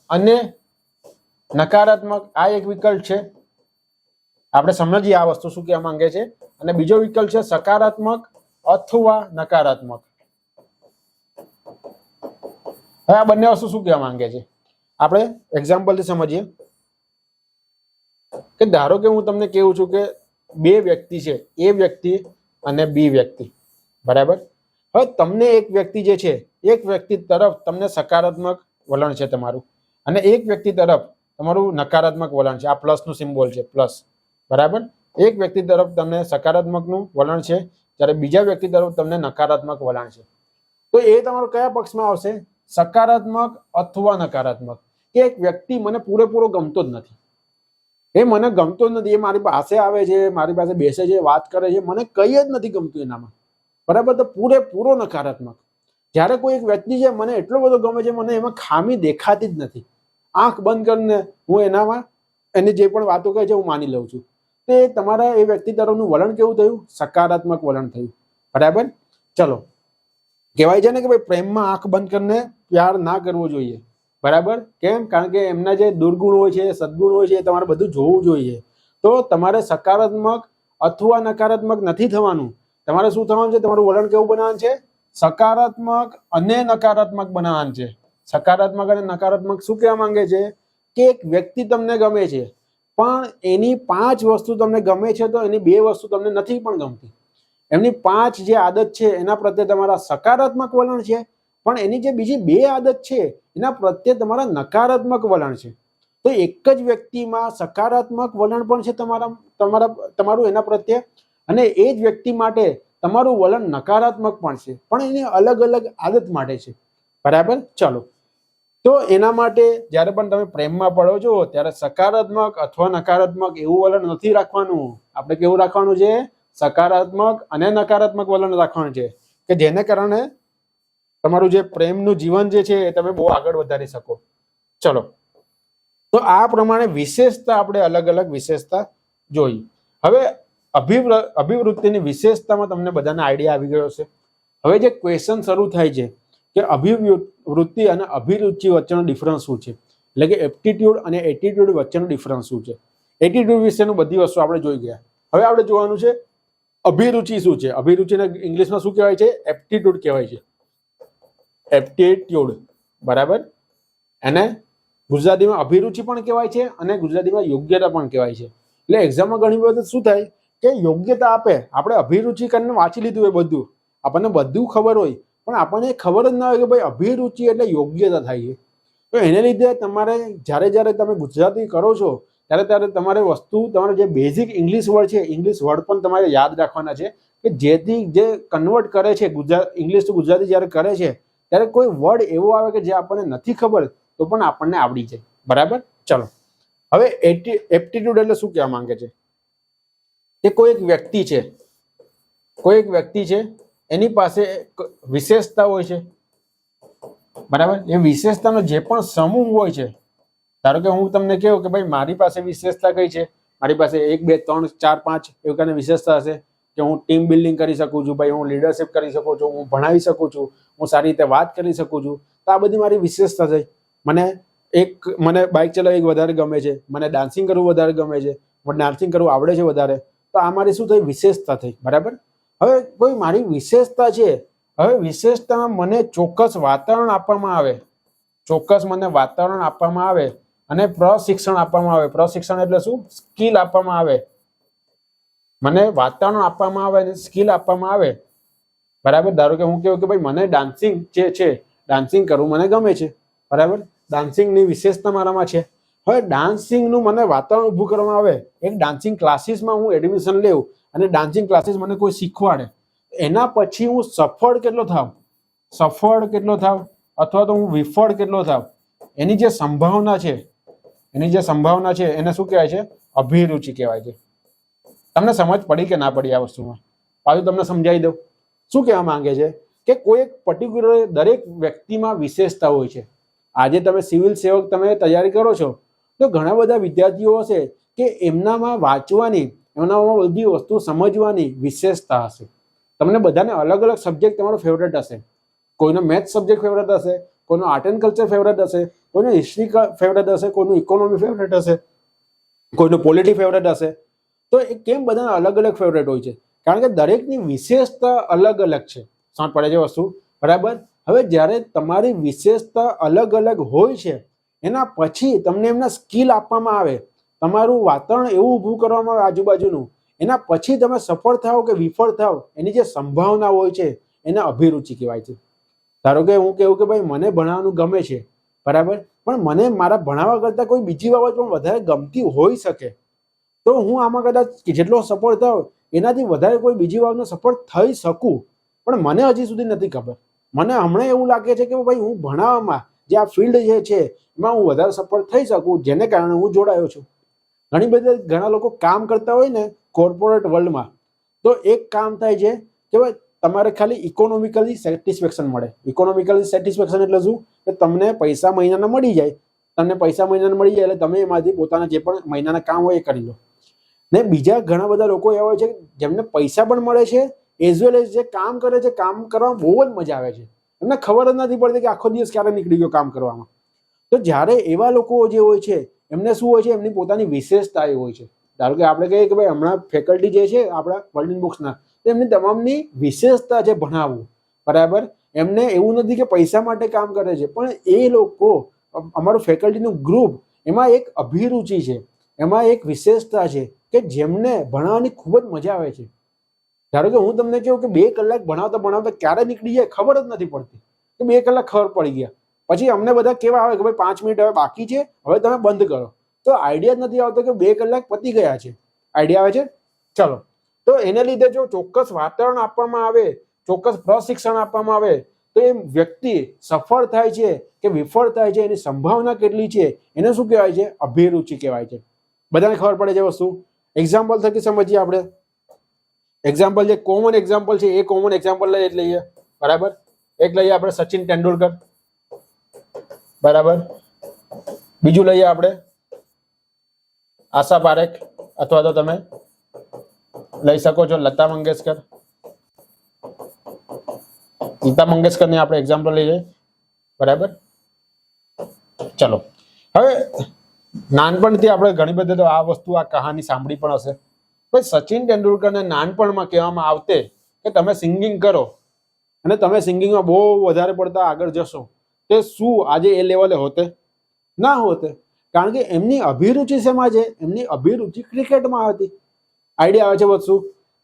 અને નકારાત્મક આ એક વિકલ્પ છે. આપણે સમજીએ આ વસ્તુ શું કહેવા માંગે છે. અને બીજો વિકલ્પ છે સકારાત્મક અથવા નકારાત્મક. હવે આ બંને વસ્તુ શું કહેવા માંગે છે આપણે એક્ઝામ્પલથી સમજીએ કે ધારો કે હું તમને કહું છું કે 2 વ્યક્તિ છે, એ વ્યક્તિ અને બી વ્યક્તિ, બરાબર. હવે તમને એક વ્યક્તિ જે છે, એક વ્યક્તિ તરફ તમને સકારાત્મક વલણ છે તમારું અને એક વ્યક્તિ તરફ તમારું નકારાત્મક વલણ છે. આ પ્લસનું સિમ્બોલ છે, પ્લસ, બરાબર. એક વ્યક્તિ તરફ તમને સકારાત્મકનું વલણ છે જ્યારે બીજા વ્યક્તિ તરફ તમને નકારાત્મક વલણ છે. તો એ તમારું કયા પક્ષમાં આવશે? સકારાત્મક અથવા નકારાત્મક. એક વ્યક્તિ મને પૂરેપૂરો ગમતો જ નથી, એ મને ગમતો જ નથી, એ મારી પાસે આવે છે, મારી પાસે બેસે છે, વાત કરે છે, મને કંઈ જ નથી ગમતું એનામાં, બરાબર. તો પૂરેપૂરો નકારાત્મક. જ્યારે કોઈ એક વ્યક્તિ છે મને એટલો બધો ગમે છે, મને એમાં ખામી દેખાતી જ નથી, આંખ બંધ કરીને હું એનામાં એની જે પણ વાતો કહે છે હું માની લઉં છું. તો એ તમારા એ વ્યક્તિ તરફનું વલણ કેવું થયું? સકારાત્મક વલણ થયું, બરાબર. ચલો, કહેવાય છે ને કે ભાઈ પ્રેમમાં આંખ બંધ કરીને પ્યાર ના કરવો જોઈએ, બરાબર. કેમ? કારણ કે એમના જે દુર્ગુણ હોય છે, સદગુણ હોય છે, એ તમારે બધું જોવું જોઈએ. તો તમારે સકારાત્મક અથવા નકારાત્મક નથી થવાનું. તમારે શું થવાનું છે? તમારું વલણ કેવું બનાવવાનું છે? સકારાત્મક અને નકારાત્મક બનાવવાનું છે. સકારાત્મક અને નકારાત્મક શું કહેવા માંગે છે કે એક વ્યક્તિ તમને ગમે છે પણ એની 5 વસ્તુ તમને ગમે છે તો એની 2 વસ્તુ તમને નથી પણ ગમતી. એમની 5 જે આદત છે એના પ્રત્યે તમારા સકારાત્મક વલણ છે પણ એની જે બીજી બે આદત છે એના પ્રત્યે તમારા નકારાત્મક વલણ છે. તો એક જ વ્યક્તિમાં સકારાત્મક વલણ પણ છે તમારું એના પ્રત્યે, અને એ જ વ્યક્તિ માટે તમારું વલણ નકારાત્મક પણ છે, પણ એની અલગ અલગ આદત માટે છે. બરાબર. ચલો, તો એના માટે જ્યારે પણ તમે પ્રેમમાં પડો છો ત્યારે સકારાત્મક અથવા નકારાત્મક એવું વલણ નથી રાખવાનું. આપણે કેવું રાખવાનું છે? સકારાત્મક અને નકારાત્મક વલણ રાખવાનું છે, કે જેને કારણે તમારું જે પ્રેમનું જીવન જે છે એ તમે બહુ આગળ વધારી શકો. ચલો, તો આ પ્રમાણે વિશેષતા આપણે અલગ અલગ વિશેષતા જોઈ. હવે અભિવૃત્તિની વિશેષતામાં તમને બધાને આઈડિયા આવી ગયો છે. હવે જે ક્વેશ્ચન શરૂ થાય છે કે અભિવૃત્તિ અને અભિરુચિ વચ્ચેનો ડિફરન્સ શું છે, એટલે કે એપ્ટિટ્યુડ અને એટીટ્યુડ વચ્ચેનો ડિફરન્સ શું છે. એટીટ્યુડ વિશેનું બધી વસ્તુ આપણે જોઈ ગયા. હવે આપણે જોવાનું છે અભિરુચિ શું છે. અભિરુચિને ઇંગ્લિશમાં શું કહેવાય છે? એપ્ટિટ્યુડ કહેવાય છે. એપ્ટિટ્યુડ. બરાબર. એને ગુજરાતીમાં અભિરુચિ પણ કહેવાય છે અને ગુજરાતીમાં યોગ્યતા પણ કહેવાય છે. એટલે એક્ઝામમાં ઘણી વખત શું થાય કે યોગ્યતા આપે, આપણે અભિરુચિ કરીને વાંચી લીધું હોય બધું, આપણને બધું ખબર હોય, પણ આપણને ખબર જ ના હોય કે ભાઈ અભિરુચિ એટલે યોગ્યતા થાય છે. તો એને લીધે તમારે જ્યારે તમે ગુજરાતી કરો છો ત્યારે તમારે તમારે જે બેઝિક ઇંગ્લિશ વર્ડ છે, ઇંગ્લિશ વર્ડ પણ તમારે યાદ રાખવાના છે, કે જેથી જે કન્વર્ટ કરે છે ઇંગ્લિશ ટુ ગુજરાતી જ્યારે કરે છે ત્યારે કોઈ વર્ડ એવો આવે કે જે આપણને નથી ખબર તો પણ આપણને આવડી જાય. બરાબર. ચલો, હવે એપ્ટિટ્યુડ એટલે શું કહેવા માંગે છે? કે કોઈ એક વ્યક્તિ છે એની પાસે વિશેષતા હોય છે. બરાબર. એ વિશેષતાનો જે પણ સમૂહ હોય છે, ધારો કે હું તમને કહું કે ભાઈ મારી પાસે વિશેષતા કઈ છે, મારી પાસે 1 2 3 4 5 એવું કઈ વિશેષતા હશે કે હું ટીમ બિલ્ડિંગ કરી શકું છું, ભાઈ હું લીડરશિપ કરી શકું છું, હું ભણાવી શકું છું, હું સારી રીતે વાત કરી શકું છું. તો આ બધી મારી વિશેષતા છે. મને બાઇક ચલાવવી વધારે ગમે છે, મને ડાન્સિંગ કરવું વધારે ગમે છે, મને ડાન્સિંગ કરવું આવડે છે વધારે. તો આ મારી શું થઈ? વિશેષતા થઈ. બરાબર. હવે કોઈ મારી વિશેષતા છે, હવે વિશેષતામાં મને ચોક્કસ વાતાવરણ આપવામાં આવે, અને પ્રશિક્ષણ આપવામાં આવે. પ્રશિક્ષણ એટલે શું? સ્કિલ આપવામાં આવે. મને વાતાવરણ આપવામાં આવે અને સ્કિલ આપવામાં આવે. બરાબર. ધારો કે હું કહું કે ભાઈ મને ડાન્સિંગ કરવું મને ગમે છે. બરાબર. ડાન્સિંગની વિશેષતા મારામાં છે. હવે ડાન્સિંગનું મને વાતાવરણ ઊભું કરવામાં આવે, એક ડાન્સિંગ ક્લાસીસમાં હું એડમિશન લેવું અને ડાન્સિંગ ક્લાસીસ મને કોઈ શીખવાડે, એના પછી હું સફળ કેટલો થાવ અથવા તો હું વિફળ કેટલો થાવ, એની જે સંભાવના છે એને શું કહેવાય છે? અભિરુચિ કહેવાય છે. તમને સમજ પડી કે ના પડી આ વસ્તુમાં? પાછું તમને સમજાવી દઉં. શું કહેવા માંગે છે કે કોઈ એક પર્ટિક્યુલર દરેક વ્યક્તિમાં વિશેષતા હોય છે. આજે તમે સિવિલ સેવક તમે તૈયારી કરો છો તો ઘણા બધા વિદ્યાર્થીઓ હશે કે એમનામાં વાંચવાની, એમનામાં બધી વસ્તુ સમજવાની વિશેષતા હશે. તમને બધાને અલગ અલગ સબ્જેક્ટ તમારો ફેવરેટ હશે. કોઈનો મેથ્સ સબ્જેક્ટ ફેવરેટ હશે, કોઈનો આર્ટ એન્ડ કલ્ચર ફેવરેટ હશે, કોઈનો હિસ્ટ્રી ફેવરેટ હશે, કોઈનું ઇકોનોમી ફેવરેટ હશે, કોઈનું પોલિટી ફેવરેટ હશે. તો એ કેમ બધાના અલગ અલગ ફેવરેટ હોય છે? કારણ કે દરેકની વિશેષતા અલગ અલગ છે. સમજ પડે છે વસ્તુ? બરાબર. હવે જ્યારે તમારી વિશેષતા અલગ અલગ હોય છે, એના પછી તમને એમના સ્કિલ આપવામાં આવે, તમારું વાતાવરણ એવું ઊભું કરવામાં આવે આજુબાજુનું, એના પછી તમે સફળ થાવ કે વિફળ થાવ, એની જે સંભાવના હોય છે એને અભિરુચિ કહેવાય છે. ધારો કે હું કહું કે ભાઈ મને ભણાવવાનું ગમે છે. બરાબર. પણ મને મારા ભણાવવા કરતાં કોઈ બીજી બાબત પણ વધારે ગમતી હોઈ શકે, તો હું આમાં કદાચ જેટલો સફળ થાવ એનાથી વધારે કોઈ બીજી બાબતમાં સફળ થઈ શકું, પણ મને હજી સુધી નથી ખબર. મને હમણાં એવું લાગે છે કે ભાઈ હું ભણાવવામાં જે આ ફિલ્ડ છે એમાં હું વધારે સફળ થઈ શકું, જેને કારણે હું જોડાયો છું. ઘણા લોકો કામ કરતા હોય ને કોર્પોરેટ વર્લ્ડમાં, તો એક કામ થાય છે કે ભાઈ તમારે ખાલી ઇકોનોમિકલી સેટિસ્ફેક્શન મળે. ઇકોનોમિકલી સેટિસ્ફેક્શન એટલે શું? કે તમને પૈસા મહિનાના મળી જાય એટલે તમે એમાંથી પોતાના જે પણ મહિનાના કામ હોય એ કરી લો. ને બીજા ઘણા બધા લોકો એવા હોય છે જેમને પૈસા પણ મળે છે, એઝ વેલ એઝ જે કામ કરે છે, કામ કરવામાં બહુ જ મજા આવે છે. એમને ખબર જ નથી પડતી કે આખો દિવસ ક્યારે નીકળી ગયો કામ કરવામાં. તો જ્યારે એવા લોકો જે હોય છે એમને શું હોય છે? એમની પોતાની વિશેષતા એ હોય છે. ધારો કે આપણે કહીએ કે ભાઈ હમણાં ફેકલ્ટી જે છે આપણા વર્લ્ડ બુક્સના, એમની તમામની વિશેષતા છે ભણાવવું. બરાબર. એમને એવું નથી કે પૈસા માટે કામ કરે છે, પણ એ લોકો, અમારું ફેકલ્ટીનું ગ્રુપ, એમાં એક અભિરુચિ છે, એમાં એક વિશેષતા છે કે જેમને ભણાવવાની ખૂબ જ મજા આવે છે. ધારો કે હું તમને કહું કે 2 કલાક ભણાવતા ક્યારે નીકળી જાય ખબર જ નથી પડતી, કે કે 2 કલાક ખબર પડી ગયા. પછી અમને બધા કેવા આવે કે ભાઈ 5 મિનિટ હવે બાકી છે, હવે તમે બંધ કરો. તો આઈડિયા જ નથી આવતો કે 2 કલાક પતી ગયા છે. આઈડિયા આવે છે? ચલો, તો એને લીધે જો ચોક્કસ વાતાવરણ આપવામાં આવે, ચોક્કસ પ્રશિક્ષણ આપવામાં આવે, તો એ વ્યક્તિ સફળ થાય છે કે વિફળ થાય છે એની સંભાવના કેટલી છે એને શું કહેવાય છે? અભિરુચિ કહેવાય છે. બધાને ખબર પડે છે વસ્તુ? એક્ઝામ્પલ થકી સમજીએ આપણે. એક્ઝામ્પલ જે કોમન એક્ઝામ્પલ છે એ કોમન એક્ઝામ્પલ લઈએ. બરાબર, એક લઈએ આપણે સચિન તેંડુલકર. બરાબર, બીજું લઈએ આપણે આશા પારેખ, અથવા તો તમે લઈ શકો છો લતા મંગેશકર. લતા મંગેશકર ને આપણે એક્ઝામ્પલ લઈએ. બરાબર, ચલો. હવે નાનપણથી આપણે ઘણી બધી તો આ વસ્તુ, આ કહાની સાંભળી પણ હશે. ભાઈ સચિન તેંડુલકરને નાનપણમાં કહેવામાં આવતે કે તમે સિંગિંગ કરો અને તમે સિંગિંગમાં બહુ વધારે પડતા આગળ જશો, તે શું આજે એ લેવલે હોતે? ના હોતે. કારણ કે એમની અભિરુચિ શેમાં છે? એમની અભિરુચિ ક્રિકેટમાં હતી. આઈડિયા આવે છે વસ્તુ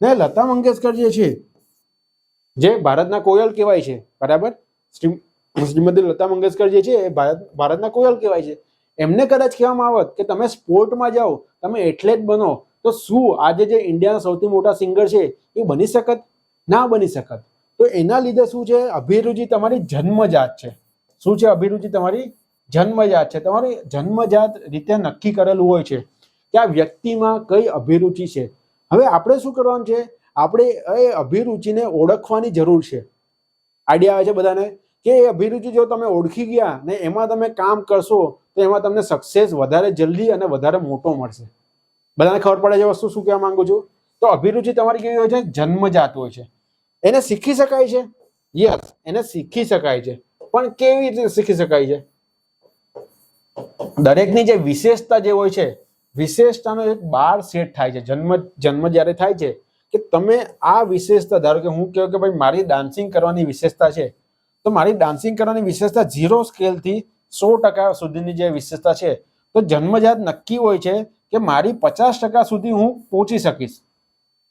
ને? લતા મંગેશકર જે છે, જે ભારતના કોયલ કહેવાય છે. બરાબર, શ્રીમતી લતા મંગેશકર જે છે એ ભારતના કોયલ કહેવાય છે. એમને કદાચ કહેવામાં આવત કે તમે સ્પોર્ટમાં જાઓ, તમે એથ્લેટ બનો, તો શું આજે જે ઇન્ડિયાના સૌથી મોટા સિંગર છે એ બની શકત? ના બની શકત. તો એના લીધે શું છે? અભિરુચિ તમારી જન્મજાત છે. શું છે? અભિરુચિ તમારી જન્મજાત છે. તમારી જન્મજાત રીતે નક્કી કરેલું હોય છે કે આ વ્યક્તિમાં કઈ અભિરુચિ છે. હવે આપણે શું કરવાનું છે? આપણે એ અભિરુચિને ઓળખવાની જરૂર છે. આઈડિયા આવે છે બધાને? કે એ અભિરુચિ જો તમે ઓળખી ગયા ને એમાં તમે કામ કરશો તો એમાં તમને સક્સેસ વધારે જલ્દી અને વધારે મોટો મળશે. બધાને ખબર પડે છે વસ્તુ શું કહેવા માંગુ છું? તો અભિરુચિ તમારી કેવી હોય છે? જન્મજાત હોય છે. એને શીખી શકાય છે? યસ, એને શીખી શકાય છે. પણ કેવી રીતે શીખી શકાય છે? દરેકની જે વિશેષતા જે હોય છે, વિશેષતાનો એક બાર સેટ થાય છે. જન્મ જ્યારે થાય છે કે તમે આ વિશેષતા, ધારો કે હું કહું કે ભાઈ મારી ડાન્સિંગ કરવાની વિશેષતા છે, તો મારી ડાન્સિંગ કરવાની વિશેષતા 0 સ્કેલથી 100% સુધીની જે વિશેષતા છે, તો જન્મજાત નક્કી હોય છે કે મારી 50% સુધી હું પહોંચી શકીશ.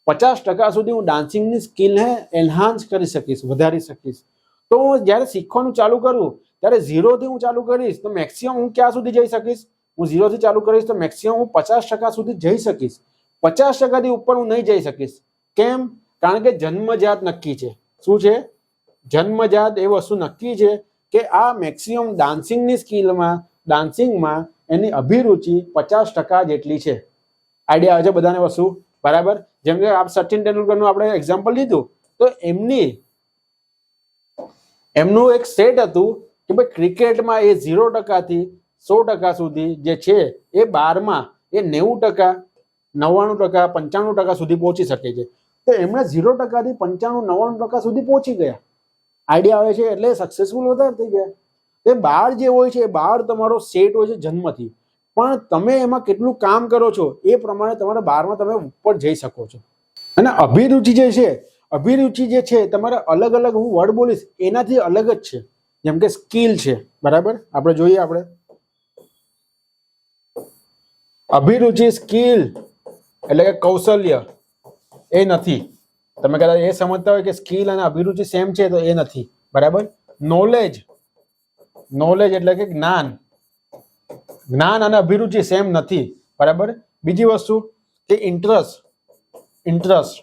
50% સુધી હું ડાન્સિંગની સ્કિલને એન્હાન્સ કરી શકીશ, વધારી શકીશ. તો હું જ્યારે શીખવાનું ચાલુ કરું ત્યારે 0 થી હું ચાલુ કરીશ તો મેક્સિમમ હું ક્યાં સુધી જઈ શકીશ? હું 0 થી ચાલુ કરીશ તો મેક્સિમમ હું 50% સુધી જઈ શકીશ. 50% થી ઉપર હું નહીં જઈ શકીશ. કેમ? કારણ કે જન્મજાત નક્કી છે. શું છે? જન્મજાત એ વસ્તુ નક્કી છે કે આ મેક્સિમમ ડાન્સિંગની સ્કિલમાં, ડાન્સિંગમાં એની અભિરુચિ 50% જેટલી છે. આઈડિયા આવે છે બધાને વસ્તુ? બરાબર. જેમ કે આપ સચિન તેંડુલકરનું આપણે એક્ઝામ્પલ લીધું, તો એમનું એક સેટ હતું કે ભાઈ ક્રિકેટમાં એ 0% થી 100% સુધી જે છે એ 12માં એ 90%, 99%, 95% સુધી પહોંચી શકે છે. તો એમણે 0% થી 95, 99% સુધી પહોંચી ગયા. આઈડિયા આવે છે? એટલે સક્સેસફુલ વધારે થઈ ગયા. એ 12 જે હોય છે એ 12 તમારો સેટ હોય છે જન્મથી, પણ તમે એમાં કેટલું કામ કરો છો એ પ્રમાણે તમારે 12માં તમે ઉપર જઈ શકો છો. અને અભિરુચિ જે છે, અભિરુચિ જે છે તમારે અલગ અલગ, હું વર્ડ બોલીશ એનાથી અલગ જ છે. જેમ કે સ્કિલ છે. બરાબર, આપણે જોઈએ. આપણે અભિરુચિ, સ્કિલ એટલે કે કૌશલ્ય એ નથી. તમે કદાચ એ સમજતા હોય કે સ્કિલ અને અભિરુચિ સેમ છે, તો એ નથી. બરાબર. નોલેજ, નોલેજ એટલે કે જ્ઞાન, જ્ઞાન અને અભિરુચિ સેમ નથી. બરાબર. બીજી વસ્તુ કે ઇન્ટરેસ્ટ, ઇન્ટરેસ્ટ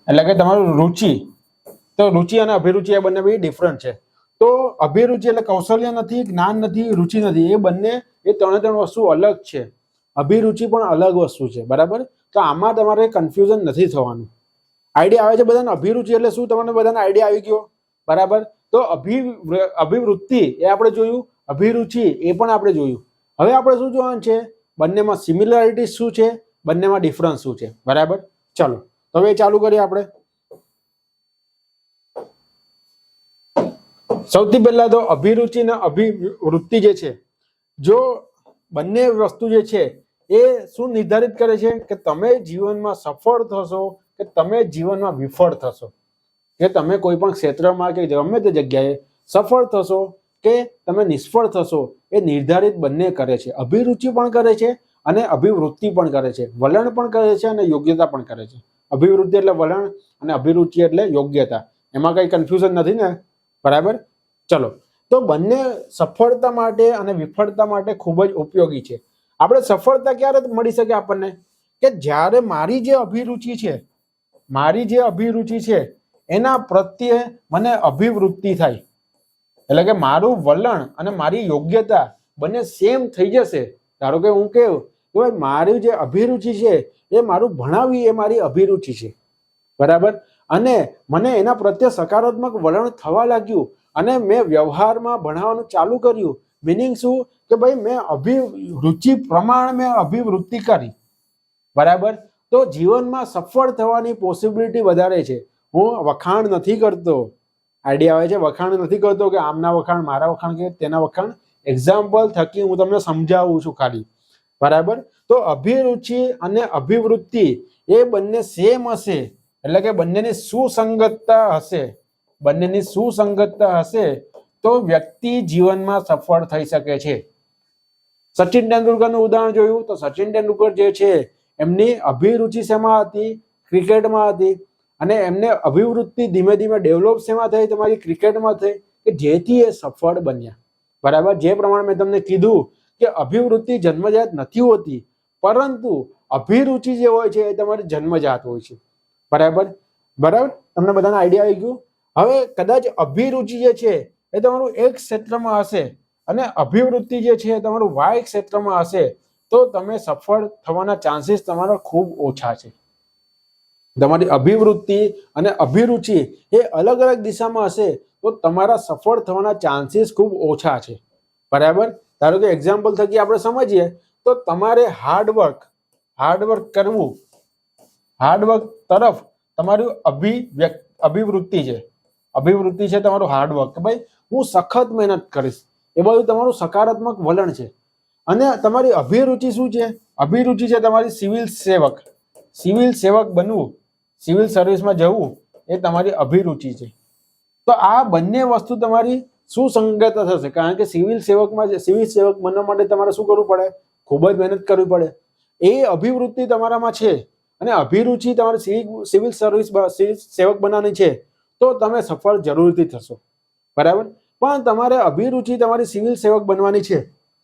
એટલે કે તમારું રુચિ. તો રુચિ અને અભિરુચિ એ બંને બી ડિફરન્ટ છે. તો અભિરુચિ એટલે કૌશલ્ય નથી, જ્ઞાન નથી, રુચિ નથી. એ બંને, એ ત્રણ વસ્તુ અલગ છે. અભિરુચિ પણ અલગ વસ્તુ છે. બરાબર. તો આમાં તમારે કન્ફ્યુઝન નથી થવાનું. આઈડિયા આવે છે બધાને? અભિરુચિ એટલે શું? તમને બધાને આઈડિયા આવી ગયો? બરાબર. તો અભિવૃત્તિ એ આપણે જોયું, અભિરુચિ એ પણ આપણે જોયું. હવે આપણે શું જોવાનું છે? બંનેમાં સિમિલારિટી શું છે, બંનેમાં ડિફરન્સ શું છે. બરાબર. ચલો, તો હવે ચાલુ કરીએ આપણે. સૌથી પહેલા તો અભિરુચિ અને અભિવૃત્તિ જે છે, જો બંને વસ્તુ જે છે એ શું નિર્ધારિત કરે છે કે તમે જીવનમાં સફળ થશો કે તમે જીવનમાં વિફળ થશો, કે તમે કોઈ પણ ક્ષેત્રમાં કે ગમે તે જગ્યાએ સફળ થશો કે તમે નિષ્ફળ થશો, એ નિર્ધારિત બંને કરે છે. અભિરુચિ પણ કરે છે અને અભિવૃત્તિ પણ કરે છે. વલણ પણ કરે છે અને યોગ્યતા પણ કરે છે. અભિવૃત્તિ એટલે વલણ અને અભિરુચિ એટલે યોગ્યતા. એમાં કઈ કન્ફ્યુઝન નથી ને? બરાબર. ચલો, તો બંને સફળતા માટે અને વિફળતા માટે ખૂબ જ ઉપયોગી છે. આપણે સફળતા ક્યારે મળી શકે આપણને? કે જ્યારે મારી જે અભિરુચિ છે એના પ્રત્યે મને અભિવૃત્તિ થાય, એટલે કે મારું વલણ અને મારી યોગ્યતા બંને સેમ થઈ જશે. ધારો કે હું કહું કે ભાઈ મારી જે અભિરુચિ છે એ મારું ભણાવી એ મારી અભિરુચિ છે, બરાબર, અને મને એના પ્રત્યે સકારાત્મક વલણ થવા લાગ્યું અને મેં વ્યવહારમાં ભણાવવાનું ચાલુ કર્યું. મિનિંગ શું? કે ભાઈ મેં અભિરુચિ પ્રમાણે મેં અભિવૃત્તિ કરી, બરાબર. તો જીવનમાં સફળ થવાની પોસિબિલિટી વધારે છે. હું વખાણ નથી કરતો, આઈડિયા આવે છે, વખાણ નથી કરતો કે આમના વખાણ, મારા વખાણ કે તેના વખાણ. એક્ઝામ્પલ થકી હું તમને સમજાવું છું ખાલી, બરાબર. તો અભિરુચિ અને અભિવૃત્તિ એ બંને સેમ હશે, એટલે કે બંનેની સુસંગતતા હશે તો વ્યક્તિ જીવનમાં સફળ થઈ શકે છે. સચિન તેંડુલકરનું ઉદાહરણ જોયું તો સચિન તેંડુલકર જે છે એમની અભિરુચિ શેમાં હતી? ક્રિકેટમાં હતી. અને એમને અભિવૃત્તિ ધીમે ધીમે ડેવલપ શેમાં થઈ? તમારી ક્રિકેટમાં થઈ, કે જેથી એ સફળ બન્યા, બરાબર. જે પ્રમાણે મેં તમને કીધું કે અભિવૃત્તિ જન્મજાત નથી હોતી, પરંતુ અભિરુચિ જે હોય છે એ તમારી જન્મજાત હોય છે, બરાબર. તમને બધાને આઈડિયા આવી ગયું? હવે કદાચ અભિરુચિ જે છે એ તમારું એક ક્ષેત્રમાં હશે અને અભિવૃત્તિ જે છે એ તમારું વાય ક્ષેત્રમાં હશે, તો તમે સફળ થવાના ચાન્સીસ તમારા ખૂબ ઓછા છે. તમારી અભિવૃત્તિ અને અભિરુચિ એ અલગ અલગ દિશામાં હશે તો તમારા સફળ થવાના ચાન્સીસ ખૂબ ઓછા છે, બરાબર. ધારો કે એક્ઝામ્પલ થકી આપણે સમજીએ તો તમારે હાર્ડવર્ક કરવું, હાર્ડવર્ક તરફ તમારું અભિવૃત્તિ છે તમારું હાર્ડવર્ક, કે ભાઈ હું સખત મહેનત કરીશ, એ બધું તમારું સકારાત્મક વલણ છે. અને તમારી અભિરુચિ શું છે? અભિરુચિ છે તમારી સિવિલ સેવક બનવું, સિવિલ સર્વિસમાં જવું, એ તમારી અભિરુચિ છે. તો આ બંને વસ્તુ તમારી સુસંગત થશે, કારણ કે સિવિલ સેવક બનવા માટે તમારે શું કરવું પડે? ખૂબ જ મહેનત કરવી પડે. એ અભિવૃત્તિ તમારામાં છે અને અભિરુચિ તમારી સિવિલ સેવક બનાવવાની છે, તો તમે સફળ જરૂરથી થશો, બરાબર. પણ તમારે અભિરુચિ તમારી સિવિલ સેવક બનવાની છે,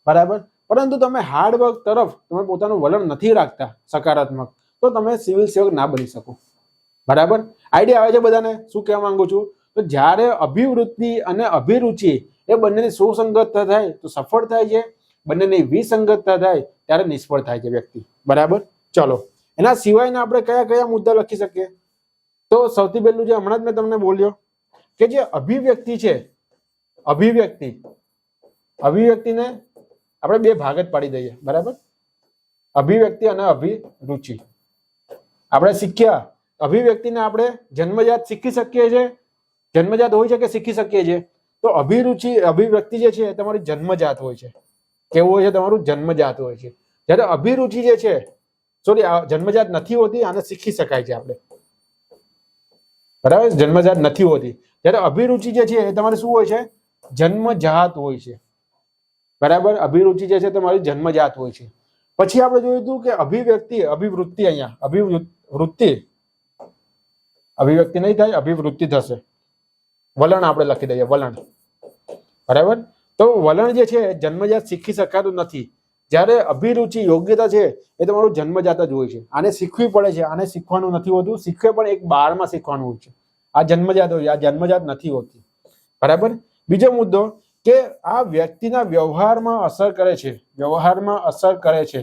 બરાબર, પરંતુ તમે હાર્ડવર્ક તરફ તમે પોતાનું વલણ નથી રાખતા સકારાત્મક, તો તમે સિવિલ સેવક ના બની શકો, બરાબર. આઈડિયા આવે છે બધાને શું કહેવા માંગુ છું? તો જ્યારે અભિવૃત્તિ અને અભિરુચિ એ બંનેની સુસંગતતા થાય તો સફળ થાય છે, બંનેની વિસંગતતા થાય ત્યારે નિષ્ફળ થાય છે વ્યક્તિ, બરાબર. ચલો, એના સિવાયના આપણે કયા કયા મુદ્દા લખી શકીએ? તો સૌથી પહેલું જે હમણાં જ મેં તમને બોલ્યો કે જે અભિવ્યક્તિ છે, અભિવ્યક્તિને આપણે બે ભાગ જ પાડી દઈએ, બરાબર. અભિવ્યક્તિ અને અભિરુચિ આપણે શીખ્યા. અભિવ્યક્તિને આપણે જન્મજાત શીખી શકીએ છીએ, જન્મજાત હોય છે કે શીખી શકીએ છીએ? તો અભિવ્યક્તિ જે છે તમારી જન્મજાત હોય છે. કેવું હોય છે? તમારું જન્મજાત હોય છે. જ્યારે અભિરુચિ જે છે જન્મજાત નથી હોતી, આને શીખી શકાય છે આપણે, બરાબર. જન્મજાત નથી હોતી. જ્યારે અભિરુચિ જે છે એ તમારે શું હોય છે? જન્મજાત હોય છે, બરાબર. અભિરુચિ જે છે તમારી જન્મજાત હોય છે. પછી આપણે જોયું હતું કે અભિવૃત્તિ અહીંયા અભિવ્યક્તિ નહીં થાય, અભિવૃત્તિ થશે. વલણ આપણે લખી દઈએ, વલણ, બરાબર. તો વલણ જે છે જન્મજાત શીખી શકાતું નથી. જ્યારે અભિરુચિ યોગ્યતા છે એ તમારું જન્મજાત જ હોય છે. આને શીખવી પડે છે, આને શીખવાનું નથી હોતું. શીખવે પણ એક બારમાં શીખવાનું હોય છે. આ જન્મજાત હોય, આ જન્મજાત નથી હોતી, બરાબર. બીજો મુદ્દો કે આ વ્યક્તિના વ્યવહારમાં અસર કરે છે,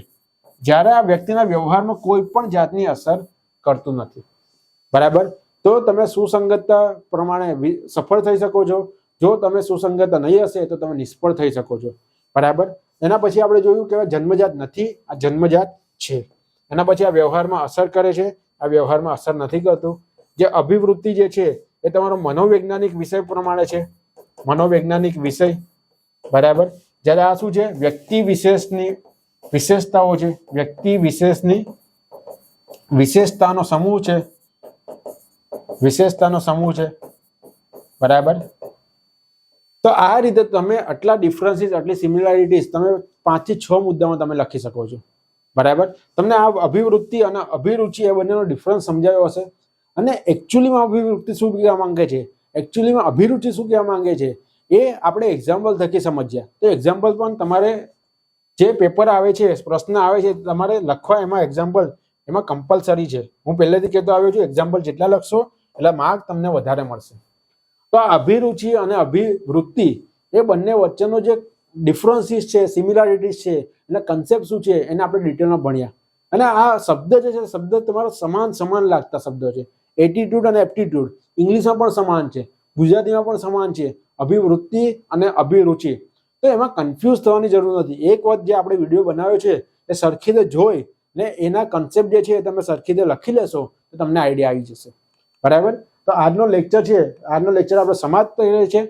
જ્યારે આ વ્યક્તિના વ્યવહારમાં કોઈ પણ જાતની અસર કરતું નથી, બરાબર. તો તમે સુસંગતતા પ્રમાણે સફળ થઈ શકો છો. જો તમે સુસંગતતા નહીં હશે તો તમે નિષ્ફળ થઈ શકો છો, બરાબર. એના પછી આપણે જોયું કે જન્મજાત નથી, આ જન્મજાત છે. એના પછી આ વ્યવહારમાં અસર કરે છે, આ વ્યવહારમાં અસર નથી કરતું. જે અભિવૃત્તિ જે છે એ તમારો મનોવૈજ્ઞાનિક વિષય પ્રમાણે છે, મનોવૈજ્ઞાનિક વિષય, બરાબર. જ્યારે આ શું છે? વ્યક્તિ વિશેષની વિશેષતાઓ છે, વ્યક્તિ વિશેષની વિશેષતાનો સમૂહ છે, બરાબર. તો આ રીતે તમે આટલા ડિફરન્સીસ, આટલી સિમિલારિટીઝ તમે 5 થી 6 મુદ્દામાં તમે લખી શકો છો, બરાબર. તમને આ અભિવૃત્તિ અને અભિરુચિ એ બંનેનો ડિફરન્સ સમજાયો હશે. અને એકચ્યુઅલીમાં અભિવૃત્તિ શું કહેવા માંગે છે એકચ્યુઅલીમાં અભિરુચિ શું કહેવા માંગે છે એ આપણે એક્ઝામ્પલ થકી સમજ્યા. તો એક્ઝામ્પલ પણ તમારે જે પેપર આવે છે, પ્રશ્ન આવે છે, તમારે લખવા એમાં એક્ઝામ્પલ એમાં કમ્પલસરી છે. હું પહેલેથી કહેતો આવ્યો છું, એક્ઝામ્પલ જેટલા લખશો એટલે માર્ક તમને વધારે મળશે. તો આ અભિરુચિ અને અભિવૃત્તિ એ બંને વચ્ચેનો જે ડિફરન્સીસ છે, સિમિલારિટીઝ છે, એના કન્સેપ્ટ શું છે એને આપણે ડિટેલમાં ભણ્યા. અને આ શબ્દ જે છે શબ્દ તમારો સમાન લાગતા શબ્દો છે. એટીટ્યુડ અને એપ્ટિટ્યુડ ઇંગ્લિશમાં પણ સમાન છે, ગુજરાતીમાં પણ સમાન છે, અભિવૃત્તિ અને અભિરુચિ. તો એમાં કન્ફ્યુઝ થવાની જરૂર નથી. એક વખત જે આપણે વિડીયો બનાવ્યો છે એ સરખી રીતે જોઈ ને એના કન્સેપ્ટ જે છે એ તમે સરખી રીતે લખી લેશો તો તમને આઈડિયા આવી જશે. બરાબર. તો આજનો લેક્ચર છે, આજનો લેક્ચર આપણે સમાપ્ત કરીએ છીએ.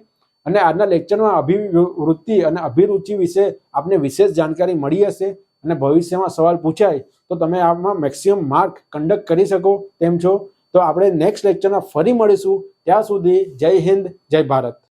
અને આજના લેક્ચરમાં અભિવૃત્તિ અને અભિરુચિ વિશે આપને વિશેષ જાણકારી મળી હશે. અને ભવિષ્યમાં સવાલ પૂછાય તો તમે આમાં મેક્સિમમ માર્ક કન્ડક્ટ કરી શકો તેમ છો. તો આપણે નેક્સ્ટ લેક્ચરમાં ફરી મળીશું. ત્યાં સુધી જય હિન્દ, જય ભારત.